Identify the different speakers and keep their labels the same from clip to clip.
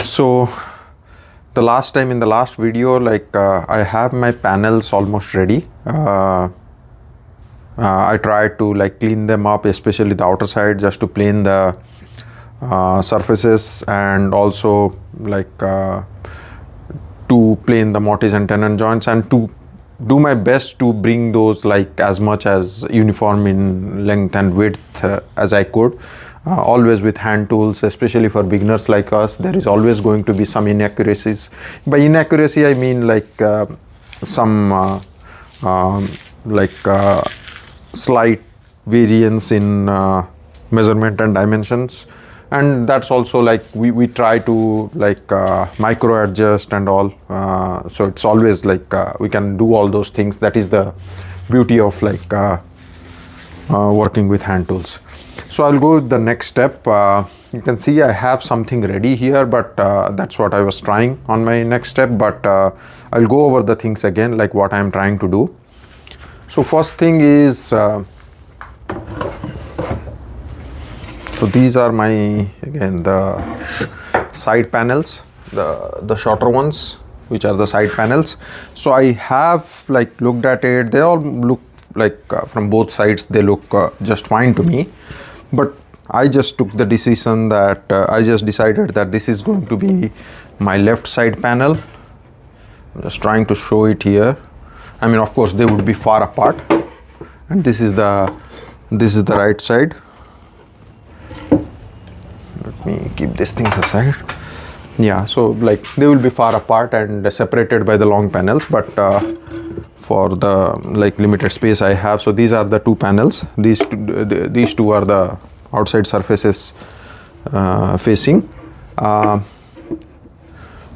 Speaker 1: So the last time in the last video, like I have my panels almost ready. I tried to like clean them up, especially the outer side, just to plane the surfaces, and also like to plane the mortise and tenon joints, and to do my best to bring those like as much as uniform in length and width as I could. Always with hand tools, especially for beginners like us, there is always going to be some inaccuracies. By inaccuracy I mean like some slight variance in measurement and dimensions, and that's also like we try to like micro adjust and all, so it's always like we can do all those things. That is the beauty of like working with hand tools. So I'll go with the next step. You can see I have something ready here, but that's what I was trying on my next step. But I'll go over the things again, like what I'm trying to do. So first thing is, so these are my, again, the side panels, the shorter ones, which are the side panels. So I have like looked at it. They all look like from both sides they look just fine to me, but I just took the decision that I just decided that this is going to be my left side panel. I'm just trying to show it here. I mean, of course they would be far apart, and this is the right side. Let me keep these things aside. Yeah, so like they will be far apart and separated by the long panels, but for the like limited space I have, so these are the two panels. These two are the outside surfaces facing.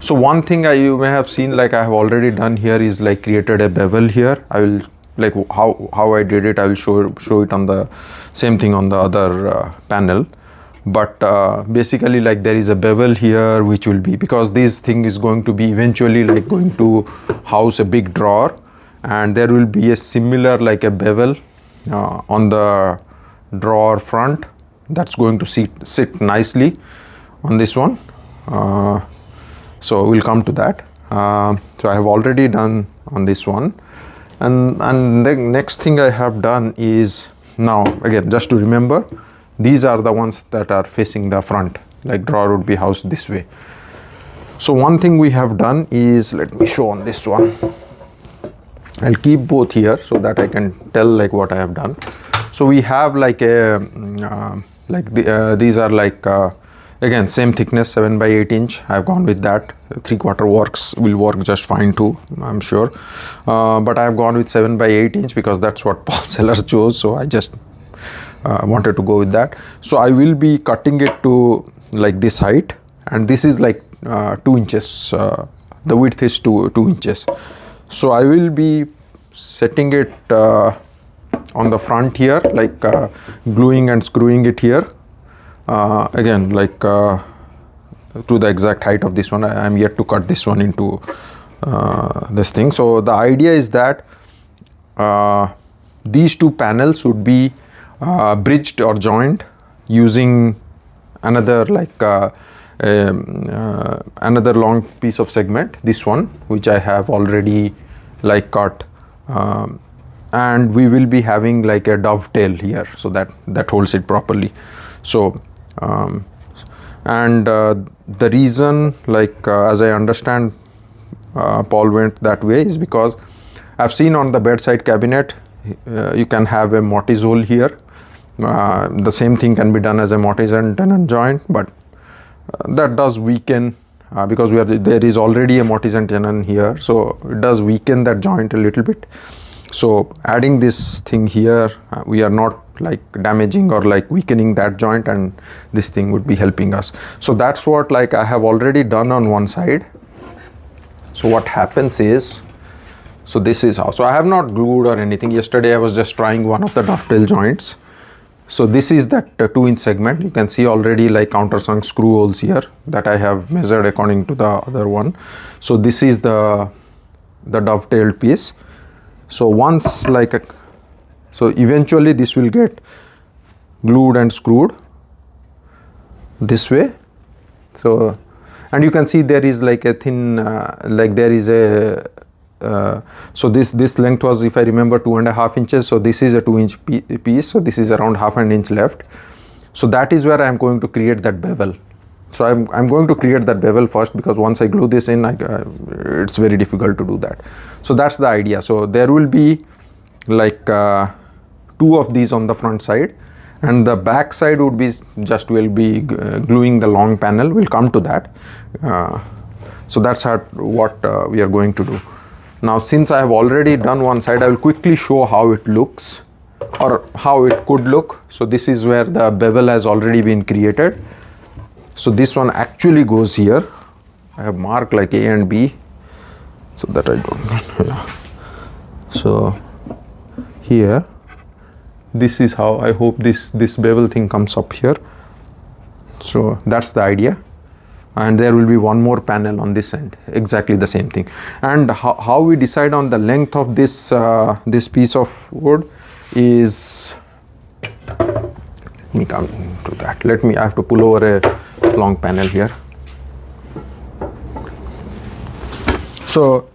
Speaker 1: So one thing you may have seen, like I have already done here, is like created a bevel here. I will like how I did it. I will show it on the same thing on the other panel. But basically, like there is a bevel here, which will be, because this thing is going to be eventually like going to house a big drawer, and there will be a similar like a bevel on the drawer front that's going to sit nicely on this one. So we'll come to that. So I have already done on this one, and the next thing I have done is, now again, just to remember, these are the ones that are facing the front, like drawer would be housed this way. So one thing we have done is, let me show on this one. I'll keep both here so that I can tell like what I have done. So we have like a these are like again same thickness, 7 by 8 inch. I've gone with that. 3/4 will work just fine too, I'm sure. But I've gone with 7 by 8 inch because that's what Paul Sellers chose. So I just wanted to go with that. So I will be cutting it to like this height, and this is like 2 inches. The width is 2 inches. So I will be setting it on the front here, like gluing and screwing it here. Again, like to the exact height of this one. I am yet to cut this one into this thing. So the idea is that these two panels would be bridged or joined using another like another long piece of segment, this one, which I have already like cut, and we will be having like a dovetail here, so that holds it properly. So and the reason, like as I understand Paul went that way, is because I've seen on the bedside cabinet you can have a mortise hole here. The same thing can be done as a mortise and tenon joint, but that does weaken because there is already a mortise and tenon here, so it does weaken that joint a little bit. So adding this thing here, we are not like damaging or like weakening that joint, and this thing would be helping us. So that's what like I have already done on one side. So what happens is, so this is how, so I have not glued or anything. Yesterday I was just trying one of the dovetail joints. So this is that 2 inch segment. You can see already like countersunk screw holes here that I have measured according to the other one. So this is the dovetailed piece. So once like so eventually this will get glued and screwed this way. So and you can see there is like a thin like there is a so this length was, if I remember, 2.5 inches. So this is a 2-inch piece, so this is around half an inch left. So that is where I am going to create that bevel. So I'm going to create that bevel first, because once I glue this in, it's very difficult to do that. So that's the idea. So there will be like 2 of these on the front side, and the back side would be just, will be gluing the long panel. We'll come to that. So that's what we are going to do. Now, since I have already done one side, I will quickly show how it looks, or how it could look. So this is where the bevel has already been created. So this one actually goes here. I have marked like A and B, so that I don't, yeah. So here, this is how I hope this bevel thing comes up here. So that's the idea. And there will be one more panel on this end, exactly the same thing. And how we decide on the length of this this piece of wood is, let me come to that. I have to pull over a long panel here. So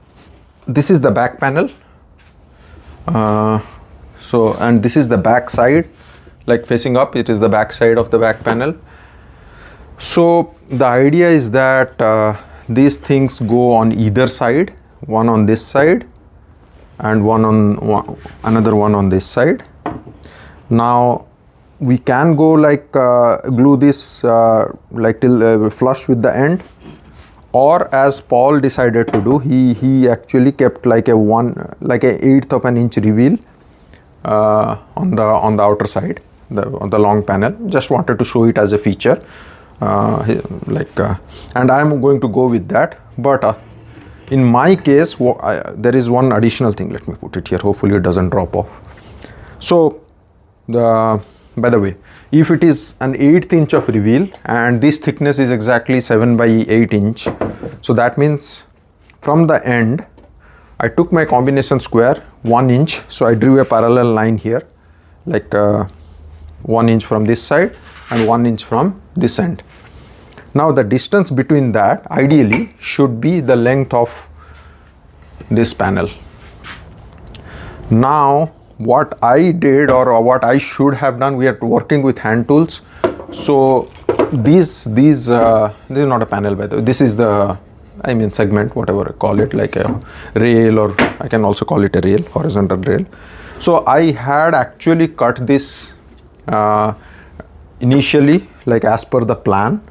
Speaker 1: this is the back panel. And this is the back side, like facing up, it is the back side of the back panel. So the idea is that these things go on either side, one on this side and another one on this side. Now we can go like glue this like till flush with the end, or as Paul decided to do, he actually kept like a 1/8 of an inch reveal on the outer side, on the long panel. Just wanted to show it as a feature. And I'm going to go with that, but in my case there is one additional thing. Let me put it here, hopefully it doesn't drop off. So by the way, if it is an 1/8 inch of reveal and this thickness is exactly 7/8 inch, so that means from the end I took my combination square 1 inch, so I drew a parallel line here, like 1 inch from this side and 1 inch from this end. Now the distance between that ideally should be the length of this panel. Now what I did, or what I should have done, we are working with hand tools. So this is not a panel, by the way. This is the, I mean, segment, whatever I call it, like a rail, or I can also call it a rail, horizontal rail. So I had actually cut this initially, like as per the plan.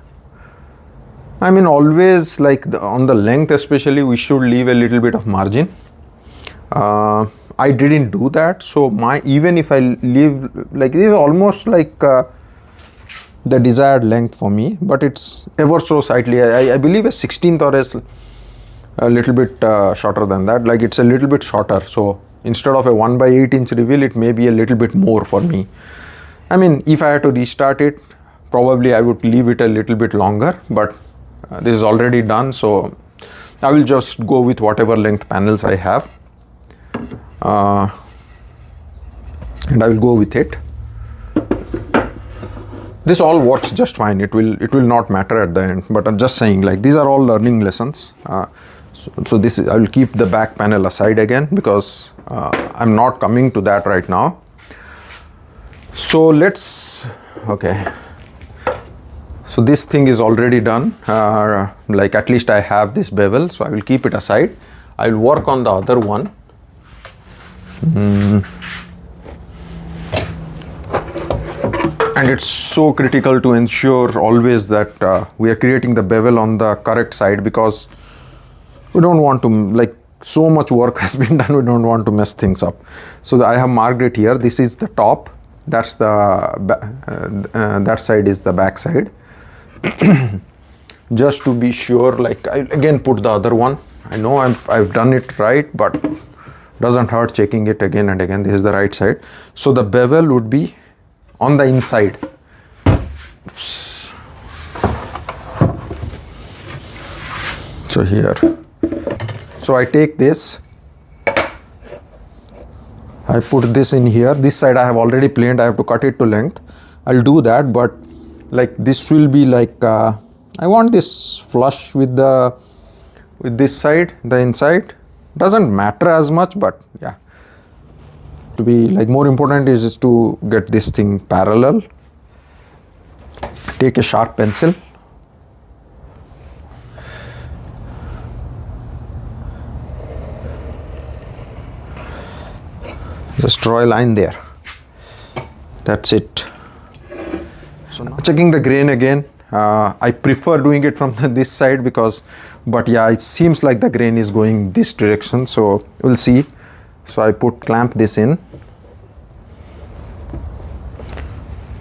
Speaker 1: I mean, always like on the length especially, we should leave a little bit of margin. I didn't do that, so even if I leave, like, this is almost like the desired length for me, but it's ever so slightly, I believe a 16th or a little bit shorter than that, like it's a little bit shorter. So instead of a 1/8 inch reveal, it may be a little bit more for me. I mean, if I had to restart it, probably I would leave it a little bit longer, but this is already done, so I will just go with whatever length panels I have, and I will go with it. This all works just fine. It will not matter at the end, but I'm just saying, like, these are all learning lessons. So this is, I will keep the back panel aside again, because I'm not coming to that right now. So okay. So this thing is already done. Like, at least I have this bevel, so I will keep it aside. I will work on the other one. And it's so critical to ensure always that we are creating the bevel on the correct side, because we don't want to, like, so much work has been done, we don't want to mess things up. So I have marked it here. This is the top, that's the that side is the back side. Just to be sure, like, I again put the other one. I know I've done it right, but doesn't hurt checking it again and again. This is the right side. So the bevel would be on the inside. Oops. So here, so I take this, I put this in here. This side I have already planed, I have to cut it to length. I'll do that, but like, this will be like I want this flush with this side, the inside. Doesn't matter as much, but yeah. To be like more important is to get this thing parallel. Take a sharp pencil. Just draw a line there. That's it. So now checking the grain again. I prefer doing it from this side but yeah, it seems like the grain is going this direction, so we'll see. So I clamp this in,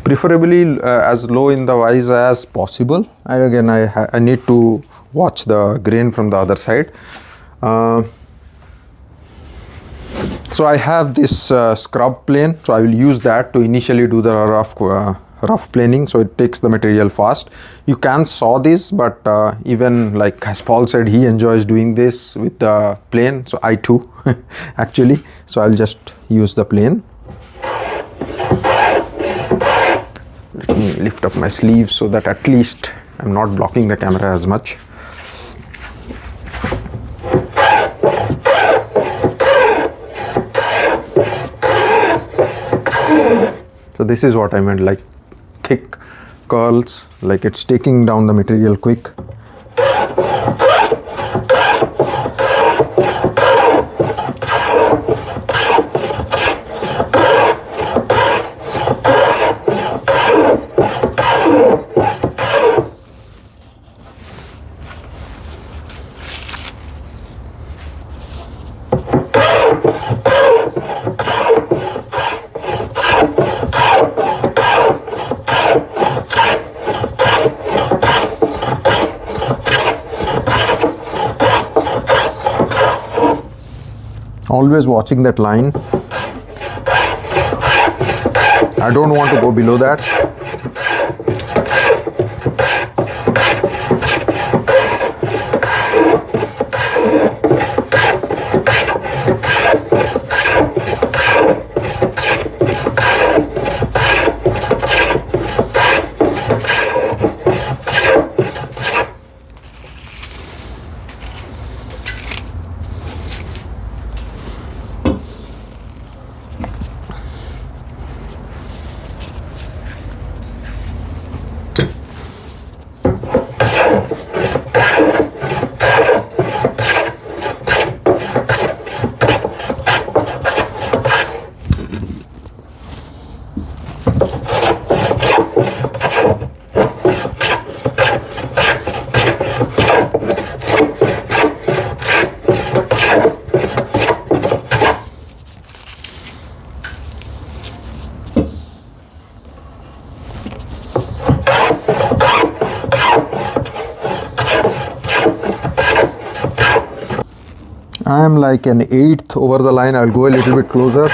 Speaker 1: preferably as low in the vise as possible. And again, I need to watch the grain from the other side. So I have this scrub plane, so I will use that to initially do the rough planing, so it takes the material fast. You can saw this, but even like as Paul said, he enjoys doing this with the plane, so I too actually. So I'll just use the plane. Let me lift up my sleeve so that at least I'm not blocking the camera as much. So this is what I meant, like thick curls, like it's taking down the material quick. Always watching that line. I don't want to go below that. I am like an eighth over the line. I'll go a little bit closer.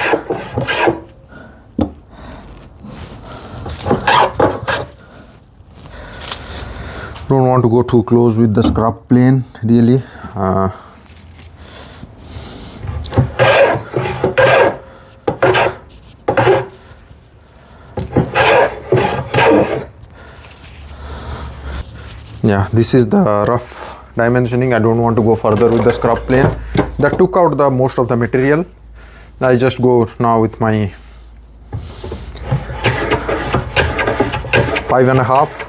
Speaker 1: Don't want to go too close with the scrub plane, really. Yeah, this is the rough dimensioning. I don't want to go further with the scrub plane. That took out the most of the material. I just go now with my 5.5.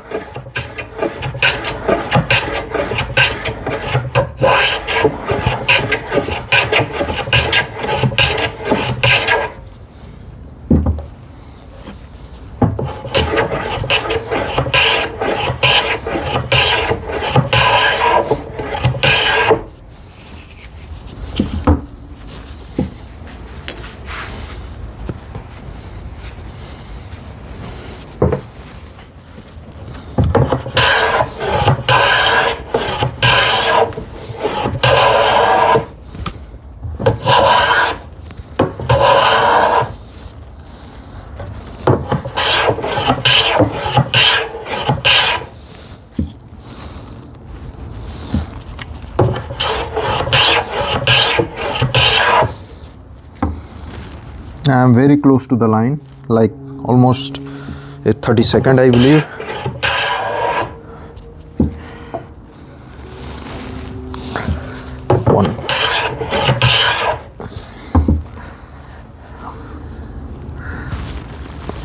Speaker 1: I am very close to the line, like almost a 32nd, I believe. One.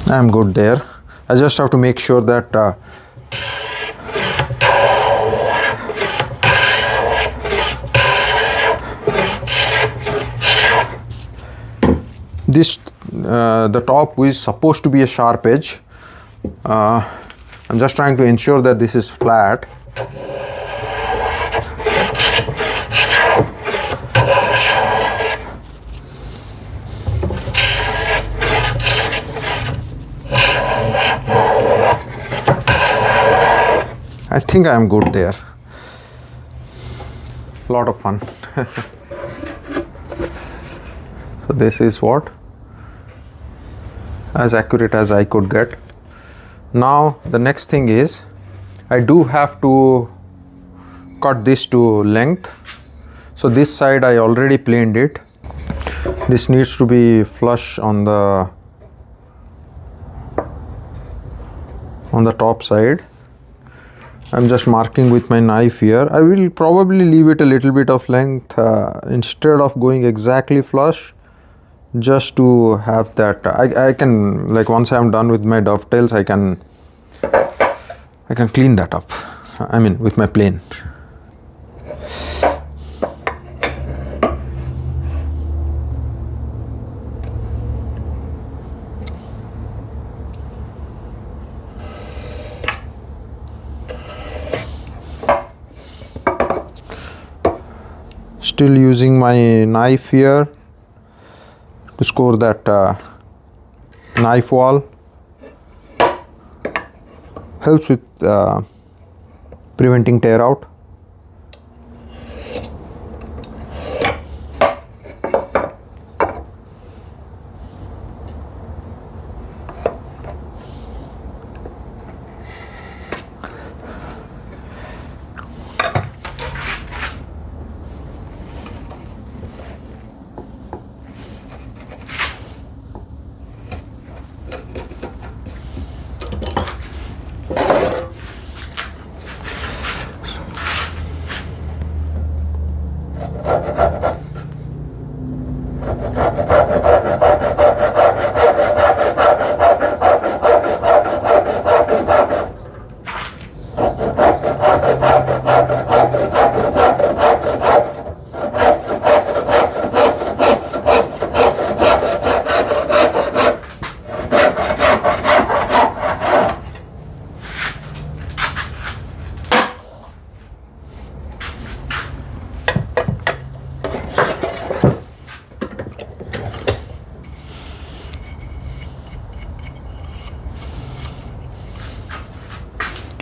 Speaker 1: I'm good there. I just have to make sure that this the top is supposed to be a sharp edge. I'm just trying to ensure that this is flat. I think I'm good there. Lot of fun. So this is what, as accurate as I could get. Now the next thing is, I do have to cut this to length. So this side I already planed it. This needs to be flush on the top side. I'm just marking with my knife here. I will probably leave it a little bit of length instead of going exactly flush, just to have that. I can, like, once I'm done with my dovetails, I can clean that up. I mean, with my plane. Still using my knife here to score that knife wall. Helps with preventing tear out.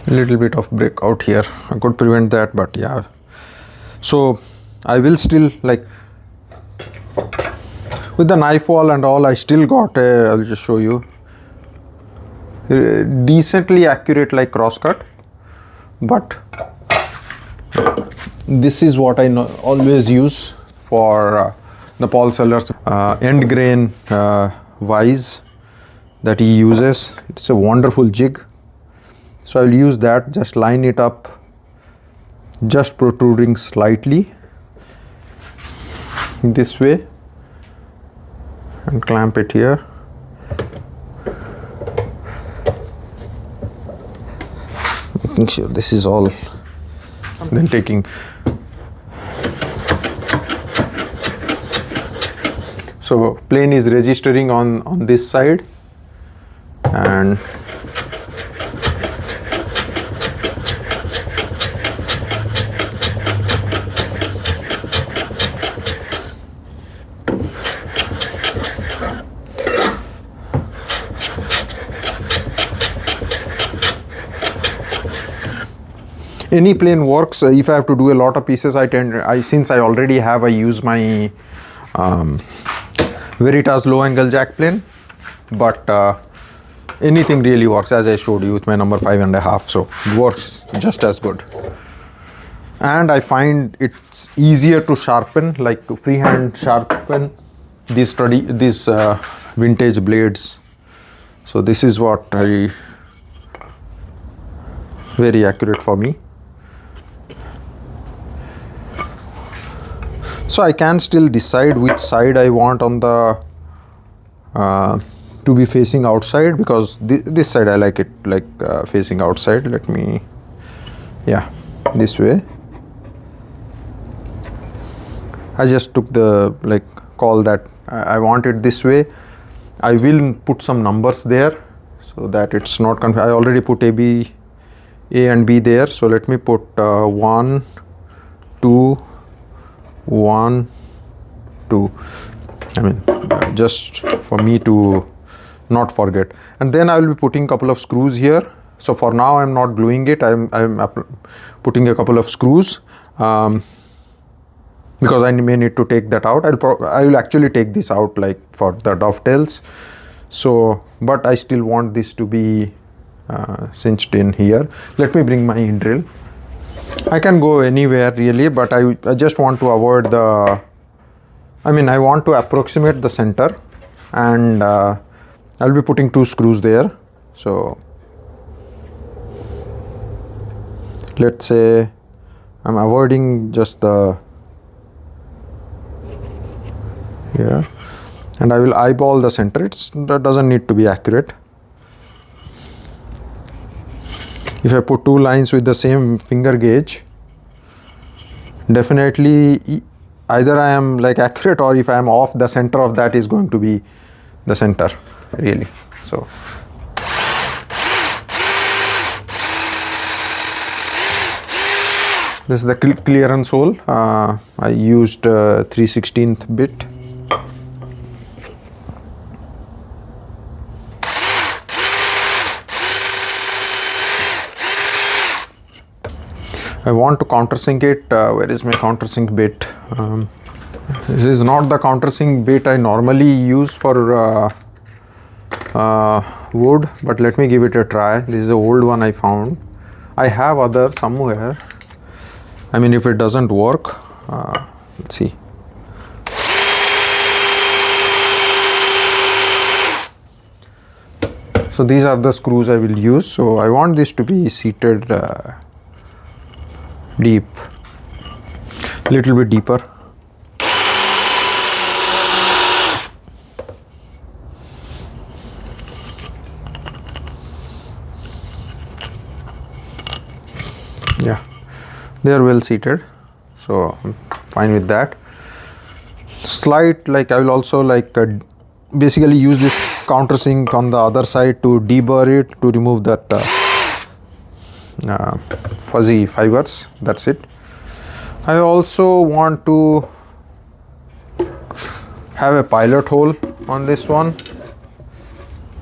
Speaker 1: Little bit of breakout here. I could prevent that, but yeah. So I will still, like, with the knife wall and all, I still got a, I'll just show you, decently accurate, like, crosscut. But this is what I always use for the Paul Sellers end grain vise that he uses. It's a wonderful jig. So I'll use that, just line it up, just protruding slightly this way, and clamp it here. Making sure this is all, then taking, so plane is registering on this side, and any plane works. If I have to do a lot of pieces, since I already have, I use my Veritas low angle jack plane, but anything really works, as I showed you with my number 5.5, so it works just as good. And I find it's easier to sharpen, like to freehand sharpen these vintage blades. So this is what very accurate for me. So I can still decide which side I want on the to be facing outside, because this side I like it like facing outside. Let me, yeah, this way. I just took the like call that I want it this way. I will put some numbers there so that it's not I already put A and B there. So let me put 1, 2, 1, 2. I mean, just for me to not forget. And then I will be putting a couple of screws here. So for now I'm not gluing it. I'm putting a couple of screws because I may need to take that out. I will actually take this out like for the dovetails. So, but I still want this to be cinched in here. Let me bring my in drill. I can go anywhere really, but I just want to avoid the, I mean, I want to approximate the center, and I'll be putting 2 screws there. So let's say I'm avoiding just the here, and I will eyeball the center. That doesn't need to be accurate. If I put 2 lines with the same finger gauge, definitely either I am like accurate, or if I am off, the center of that is going to be the center really. So this is the clearance hole. I used 3/16 bit. I want to countersink it. Where is my countersink bit? This is not the countersink bit I normally use for wood, but let me give it a try. This is the old one I found. I have other somewhere. I mean, if it doesn't work, let's see. So these are the screws I will use. So I want this to be seated deep, little bit deeper. Yeah, they are well seated, so I'm fine with that. Slight, like I will also like basically use this countersink on the other side to deburr it, to remove that fuzzy fibers. That's it. I also want to have a pilot hole on this one,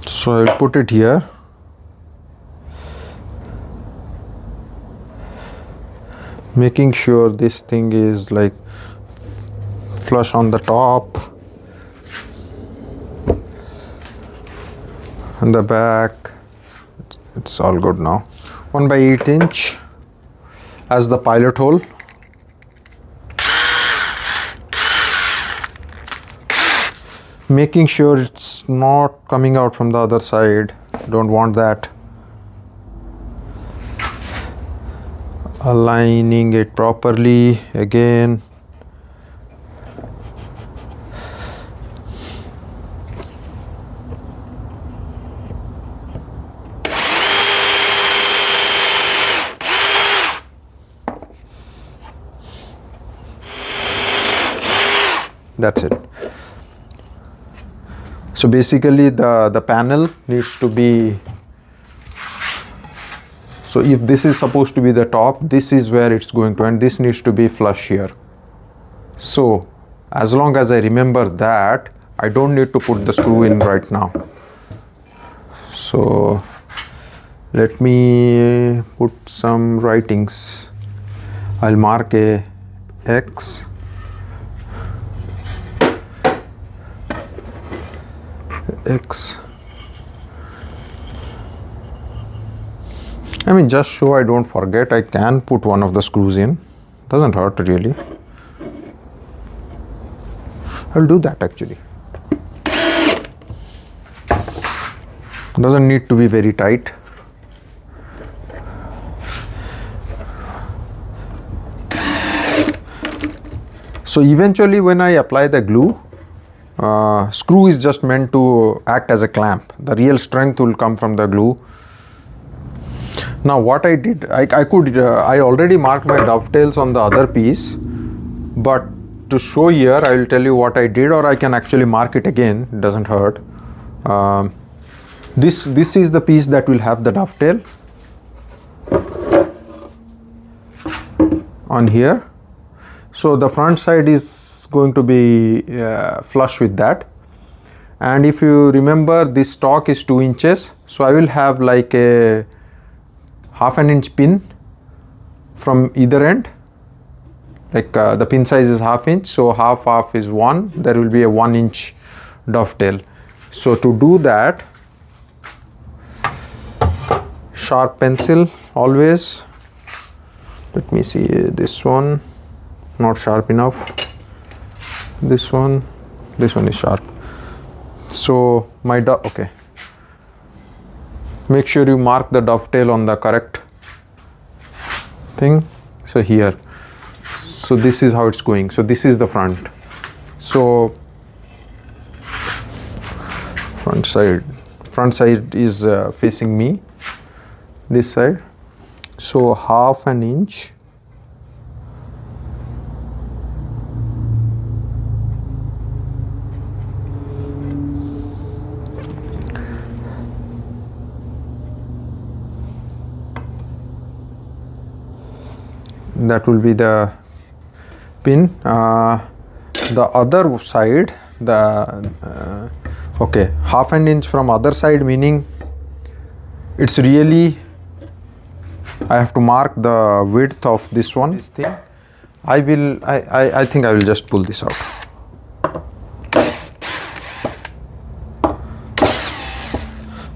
Speaker 1: so I'll put it here. Making sure this thing is like flush on the top and the back. It's all good now. 1/8 inch as the pilot hole. Making sure it's not coming out from the other side. Don't want that. Aligning it properly again. That's it. So basically the panel needs to be, so if this is supposed to be the top, this is where it's going to end. This needs to be flush here. So as long as I remember that, I don't need to put the screw in right now. So let me put some writings. I'll mark a X. X. I mean, just so I don't forget, I can put one of the screws in. Doesn't hurt really. I'll do that actually. Doesn't need to be very tight. So eventually when I apply the glue, screw is just meant to act as a clamp. The real strength will come from the glue. Now what I did, I already marked my dovetails on the other piece, but to show here I will tell you what I did, or I can actually mark it again, it doesn't hurt. This is the piece that will have the dovetail on here. So the front side is going to be flush with that, and if you remember, this stock is 2 inches, so I will have like a half an inch pin from either end, like the pin size is half inch, so half is 1, there will be a 1 inch dovetail. So to do that, sharp pencil always. Let me see, this one not sharp enough, this one is sharp. So my okay, make sure you mark the dovetail on the correct thing. So here, so this is how it's going. So this is the front. So front side is facing me, this side. So half an inch that will be the pin. The other side, okay, half an inch from other side, meaning it's really, I have to mark the width of this one. This thing, I think I will just pull this out.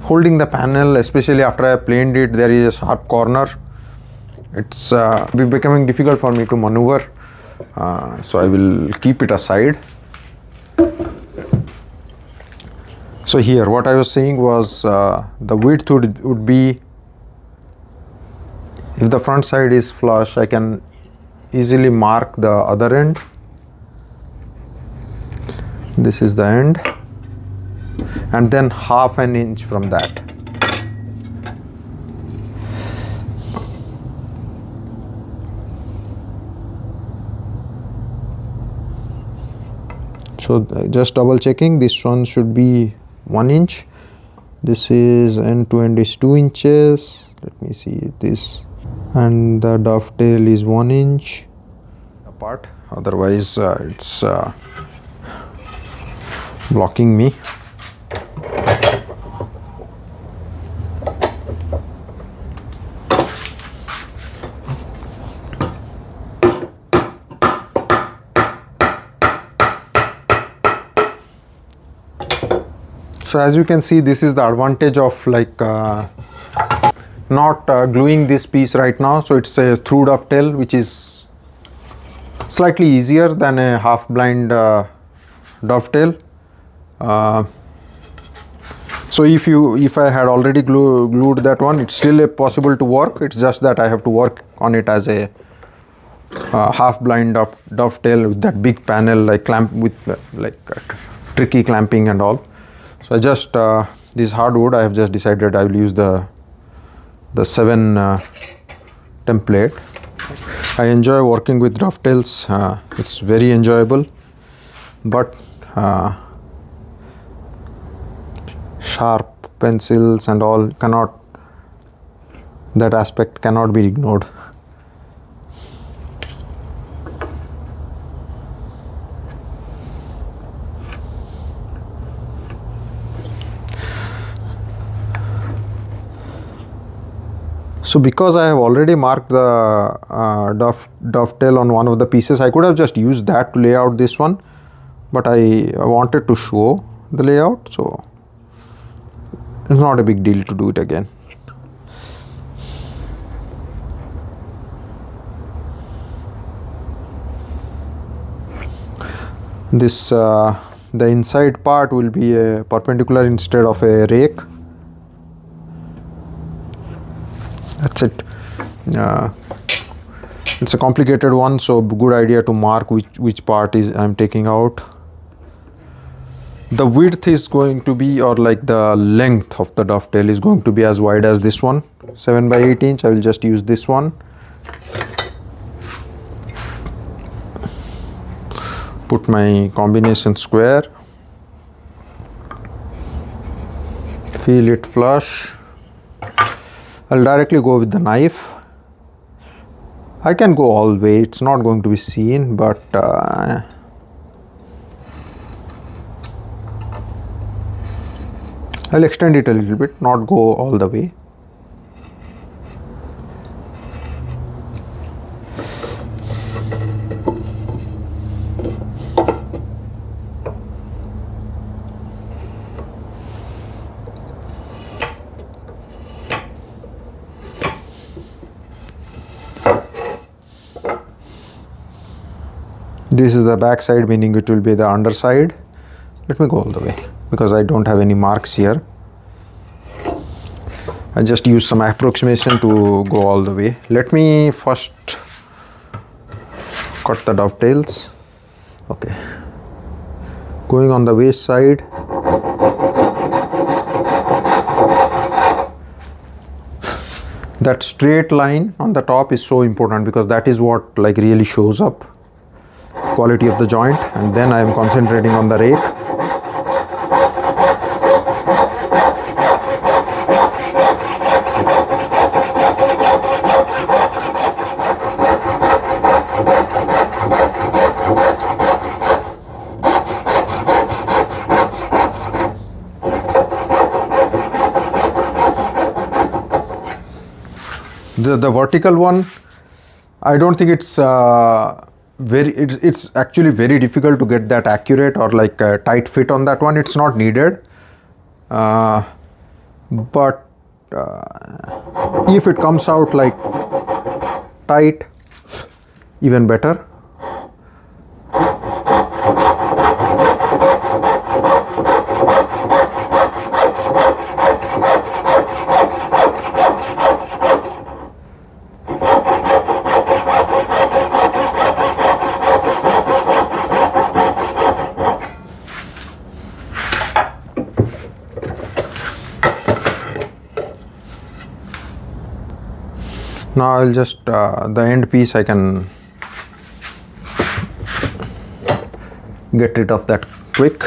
Speaker 1: Holding the panel, especially after I planed it, there is a sharp corner. It's becoming difficult for me to maneuver, so I will keep it aside. So here, what I was saying was the width would be, if the front side is flush, I can easily mark the other end. This is the end, and then half an inch from that. So just double checking, this one should be 1 inch. This is end to end is 2 inches. Let me see this, and the dovetail is 1 inch apart. Otherwise, it's blocking me. So as you can see, this is the advantage of like not gluing this piece right now. So it's a through dovetail, which is slightly easier than a half blind dovetail. So if I had already glued that one, it's still possible to work. It's just that I have to work on it as a half blind dovetail with that big panel, like clamp with like tricky clamping and all. So I just this hardwood, I have just decided I will use the 7 template. I enjoy working with dovetails. It's very enjoyable, but sharp pencils and all that aspect cannot be ignored. So because I have already marked the dovetail on one of the pieces, I could have just used that to lay out this one, but I wanted to show the layout, so it's not a big deal to do it again. This the inside part will be a perpendicular instead of a rake. That's it. It's a complicated one, so good idea to mark which part is I'm taking out. The width is going to be, or like the length of the dovetail is going to be as wide as this one, 7 by 8 inch. I will just use this one. Put my combination square, feel it flush. I'll directly go with the knife. I can go all the way, it's not going to be seen, but I'll extend it a little bit, not go all the way. This is the back side, meaning it will be the underside. Let me go all the way because I don't have any marks here. I just use some approximation to go all the way. Let me first cut the dovetails. Okay, going on the waist side. That straight line on the top is so important because that is what like really shows up quality of the joint, and then I am concentrating on the rake. The vertical one, I don't think it's it's actually very difficult to get that accurate or like a tight fit on that one. It's not needed, but if it comes out like tight, even better. Now I'll just the end piece I can get rid of that quick.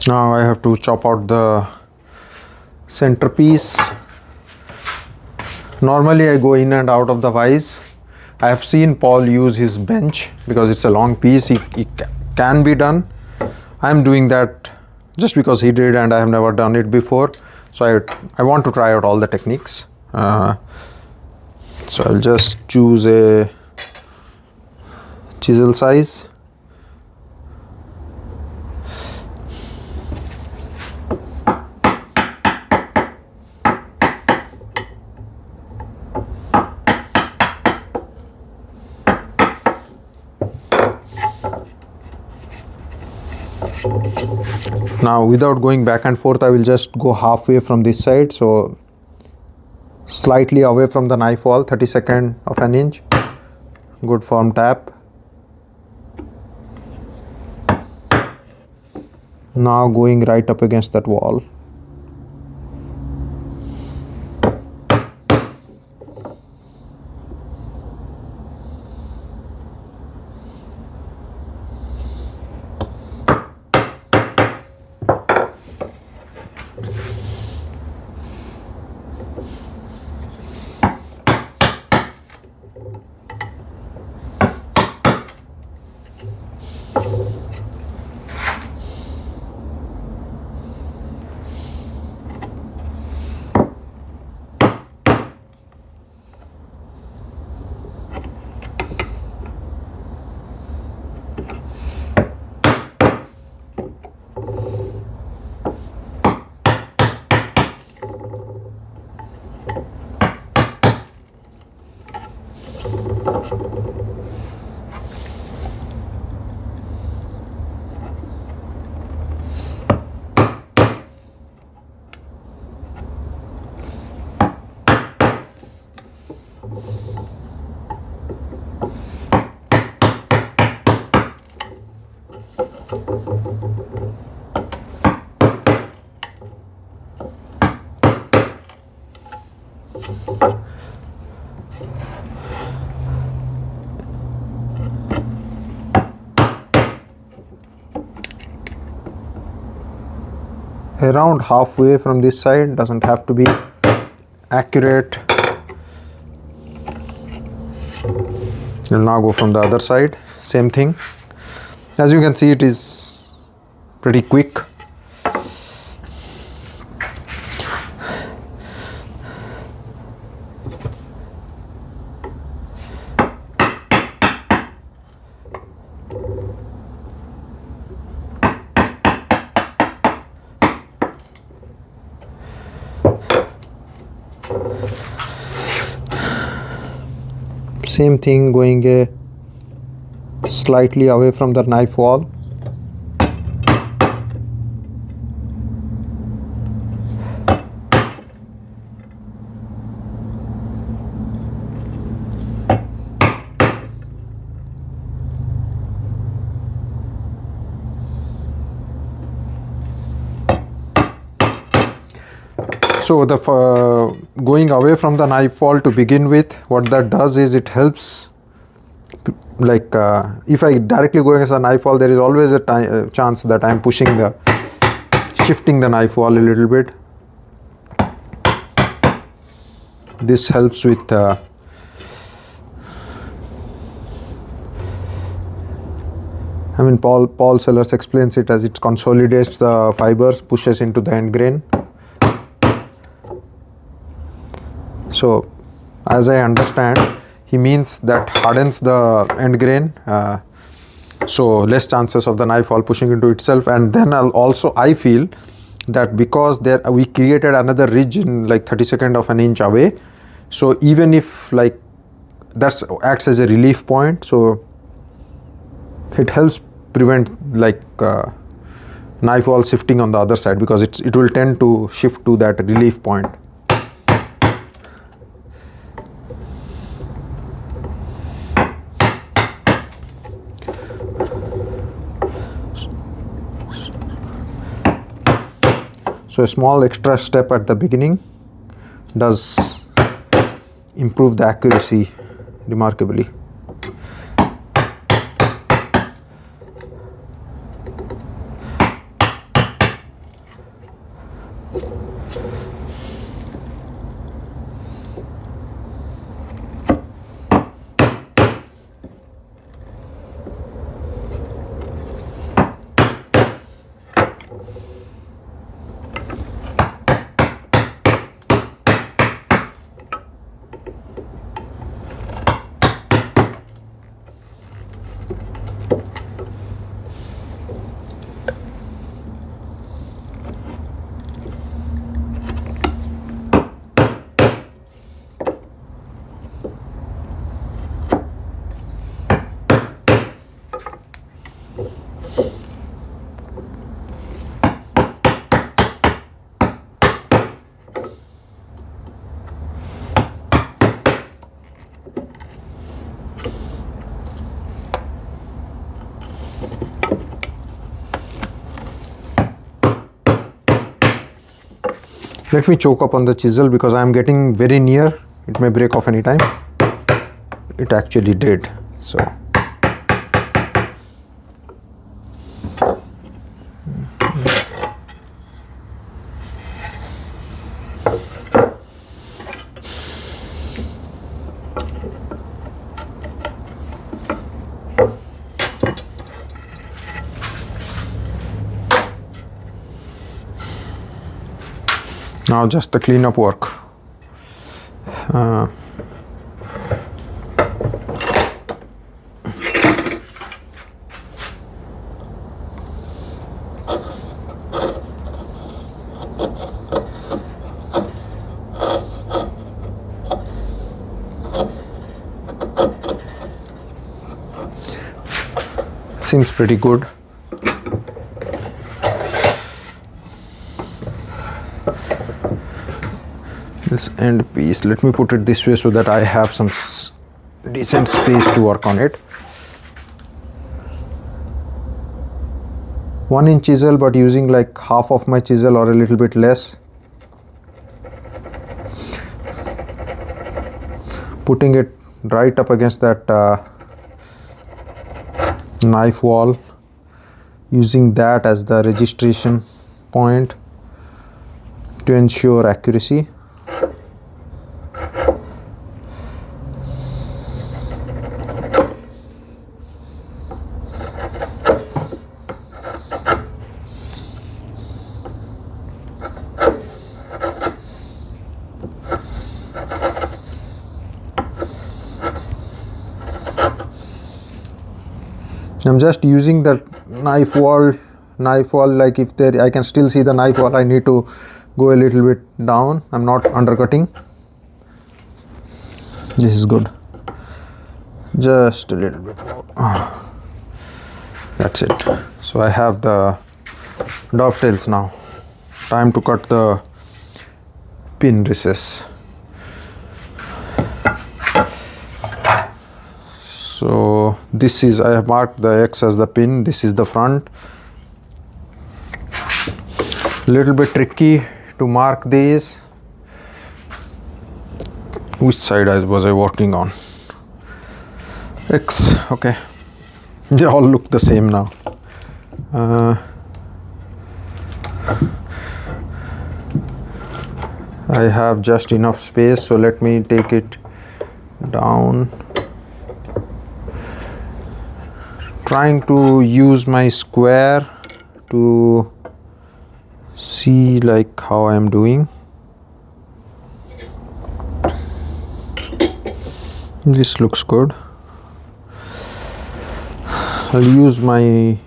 Speaker 1: Now I have to chop out the centerpiece. Normally I go in and out of the vise. I have seen Paul use his bench because it's a long piece. It can be done. I'm doing that just because he did and I have never done it before. So I want to try out all the techniques. So I'll just choose a chisel size. Now without going back and forth, I will just go halfway from this side, so slightly away from the knife wall, 32nd of an inch. Good firm tap. Now going right up against that wall. around halfway from this side, doesn't have to be accurate. We'll now go from the other side, same thing. As you can see, it is pretty quick. Same thing, going slightly away from the knife wall. So the going away from the knife wall to begin with, what that does is it helps, like if I directly go against the knife wall, there is always a chance that I am shifting the knife wall a little bit. This helps with Paul Sellers explains it as it consolidates the fibers, pushes into the end grain. So as I understand, he means that hardens the end grain, so less chances of the knife wall pushing into itself. And then I feel that because we created another ridge in like 32nd of an inch away, so even if like that acts as a relief point, so it helps prevent like knife wall shifting on the other side, because it will tend to shift to that relief point. So a small extra step at the beginning does improve the accuracy remarkably. Let me choke up on the chisel because I am getting very near. It may break off anytime. It actually did. So now just the cleanup work. Seems pretty good. This end piece, let me put it this way so that I have some decent space to work on it. 1 inch chisel, but using like half of my chisel or a little bit less. Putting it right up against that knife wall, using that as the registration point. to ensure accuracy. I'm just using the knife wall, like if there, I can still see the knife wall, I need to go a little bit down. I'm not undercutting. This is good. Just a little bit more. That's it. So I have the dovetails now. Time to cut the pin recess. So this is, I have marked the X as the pin, this is the front. Little bit tricky to mark these. Which side was I working on? X, okay. They all look the same now. I have just enough space, so let me take it down. Trying to use my square to see like how I am doing. This looks good. I'll use my,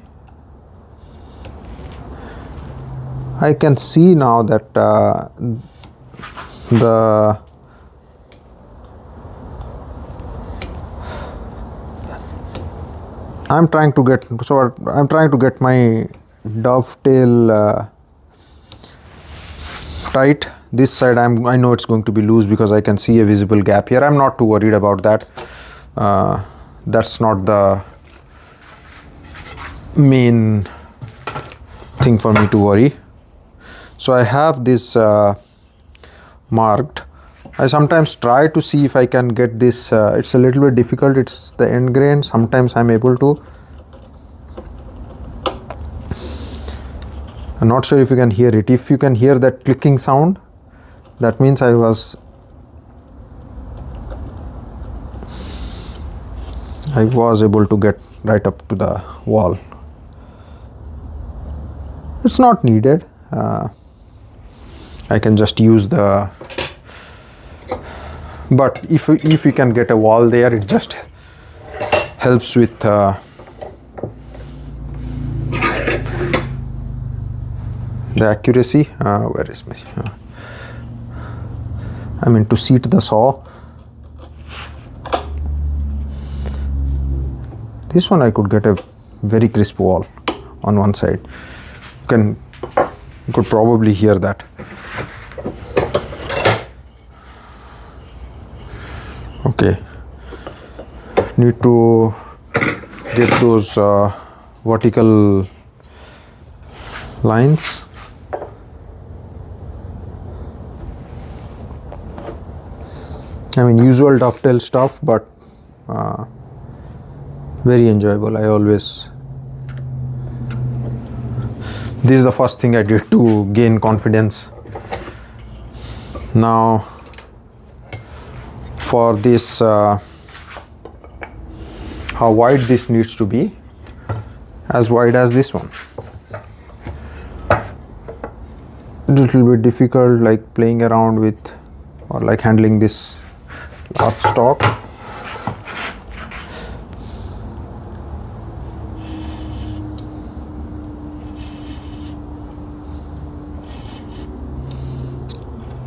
Speaker 1: I can see now that I'm trying to get my dovetail tight. This side I know it's going to be loose because I can see a visible gap here. I'm not too worried about that. That's not the main thing for me to worry. So I have this marked. I sometimes try to see if I can get this, it's a little bit difficult, it's the end grain, sometimes I'm able to. I'm not sure if you can hear it. If you can hear that clicking sound, that means I was able to get right up to the wall. It's not needed. I can just use the, but if you can get a wall there, it just helps with the accuracy. Where is my, I mean to seat the saw. This one I could get a very crisp wall on one side. You could probably hear that. Okay, need to get those vertical lines. I mean, usual dovetail stuff, but very enjoyable. I always, this is the first thing I did to gain confidence. Now for this, how wide this needs to be, as wide as this one. Little bit difficult, like playing around with or like handling this large stock.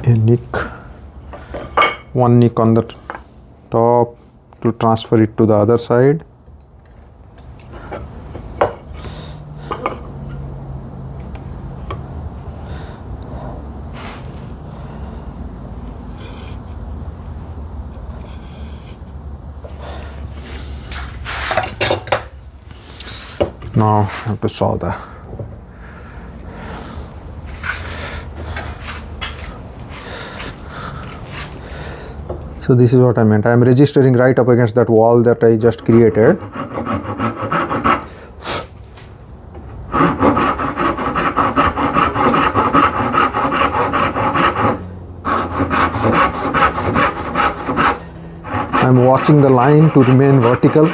Speaker 1: A nick, one nick on the top to transfer it to the other side. Now I have to saw the so this is what I meant. I am registering right up against that wall that I just created. I'm watching the line to remain vertical.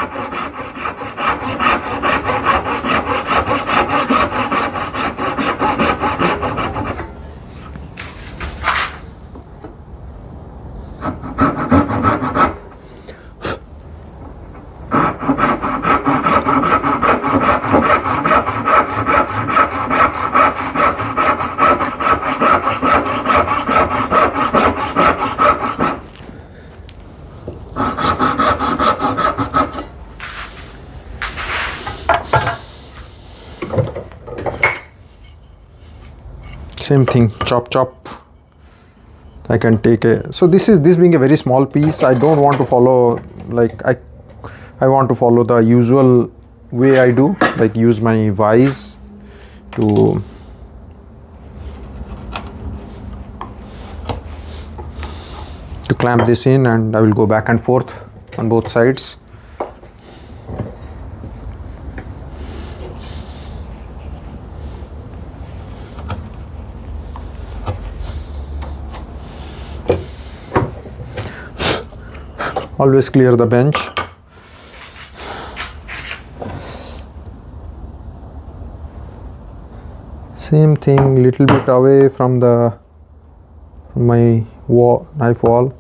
Speaker 1: Same thing, chop chop. I can take a, so this being a very small piece, I don't want to follow, like I want to follow the usual way I do, like use my vise to clamp this in, and I will go back and forth on both sides. Always clear the bench. Same thing, little bit away from my wall, knife wall.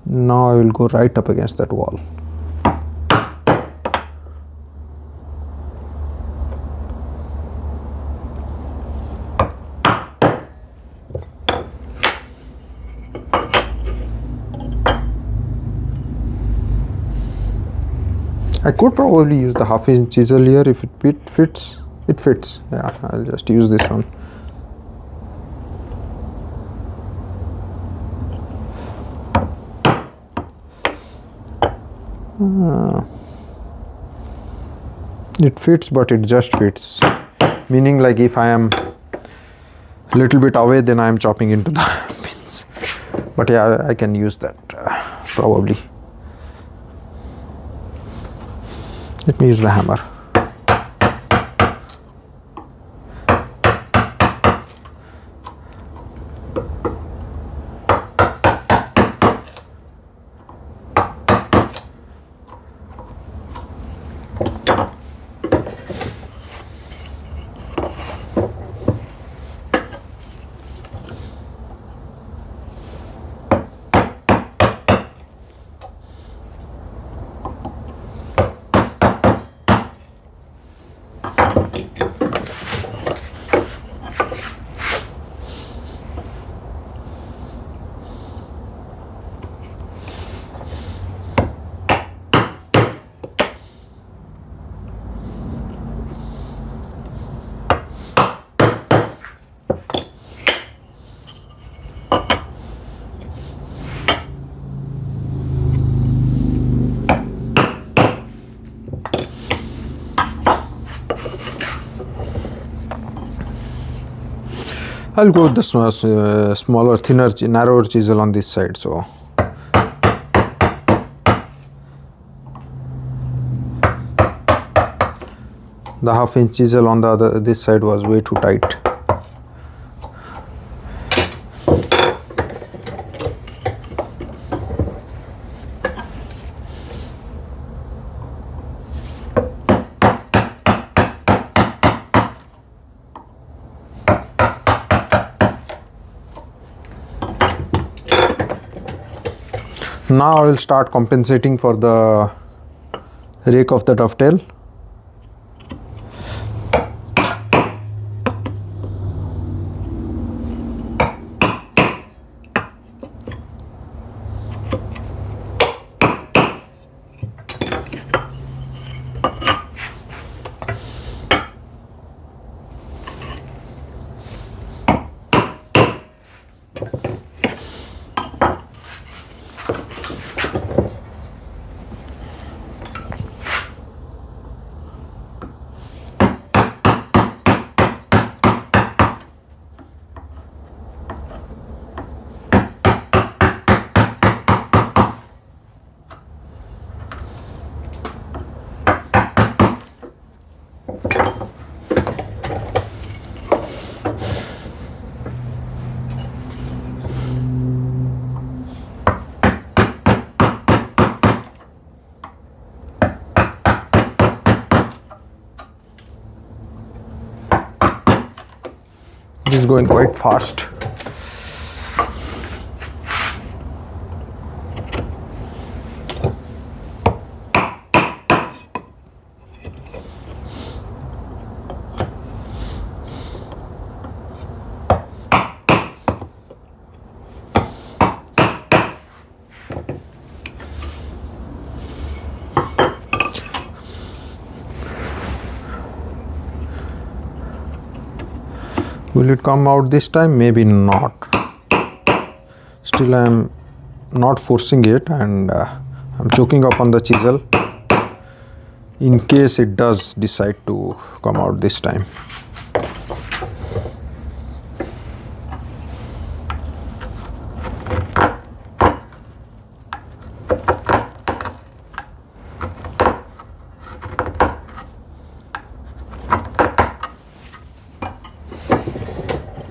Speaker 1: Now I will go right up against that wall. I could probably use the half-inch chisel here if it fits. It fits. Yeah, I'll just use this one. It fits, but it just fits. Meaning, like if I am a little bit away, then I am chopping into the pins. But yeah, I can use that probably. Let me use the hammer. I'll go with the smaller, thinner, narrower chisel on this side. So the half-inch chisel on this side was way too tight. Now I will start compensating for the rake of the dovetail. This is going quite fast. Will it come out this time? Maybe not. Still I am not forcing it, and I'm choking up on the chisel in case it does decide to come out this time.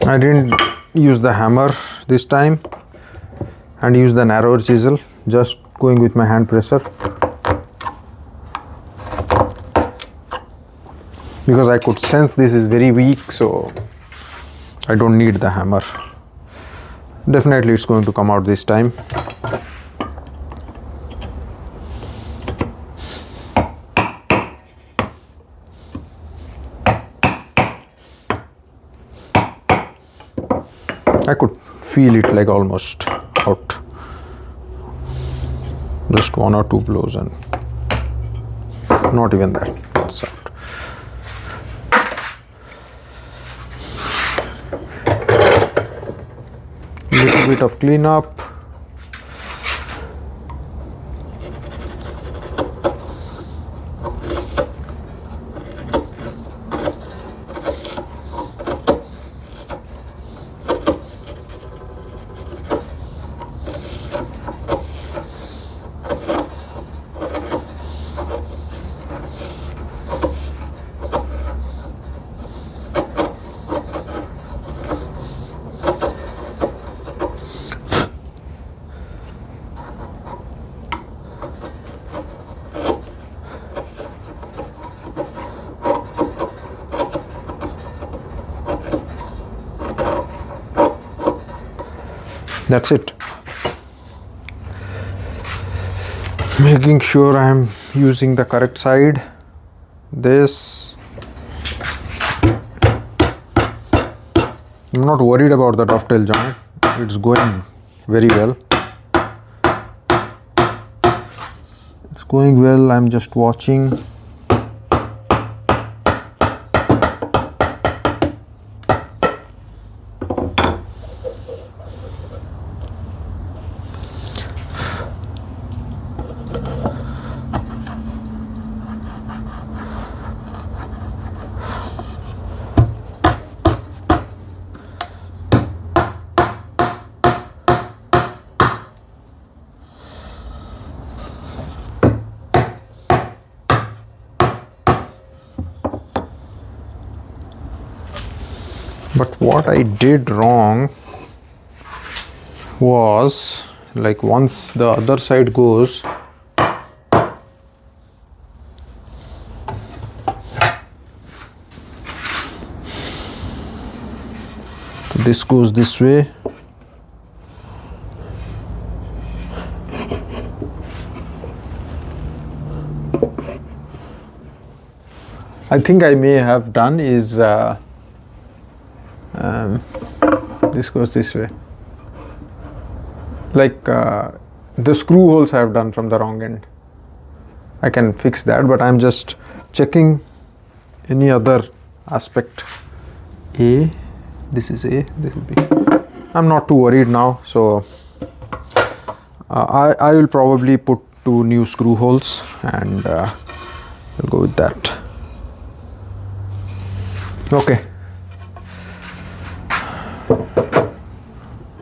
Speaker 1: I didn't use the hammer this time and use the narrower chisel, just going with my hand presser, because I could sense this is very weak, so I don't need the hammer. Definitely it's going to come out this time. I could feel it like almost out. Just 1 or 2 blows and not even that. It's out. Little bit of cleanup. That's it. Making sure I am using the correct side. This, I'm not worried about the dovetail joint. It's going very well. It's going well. I'm just watching. But what I did wrong was, like, once the other side goes, this goes this way. I think I may have done is this goes this way, like the screw holes I have done from the wrong end. I can fix that, but I'm just checking any other aspect. A, this is A, this will be. I'm not too worried now, so I will probably put 2 new screw holes and I'll go with that. Okay.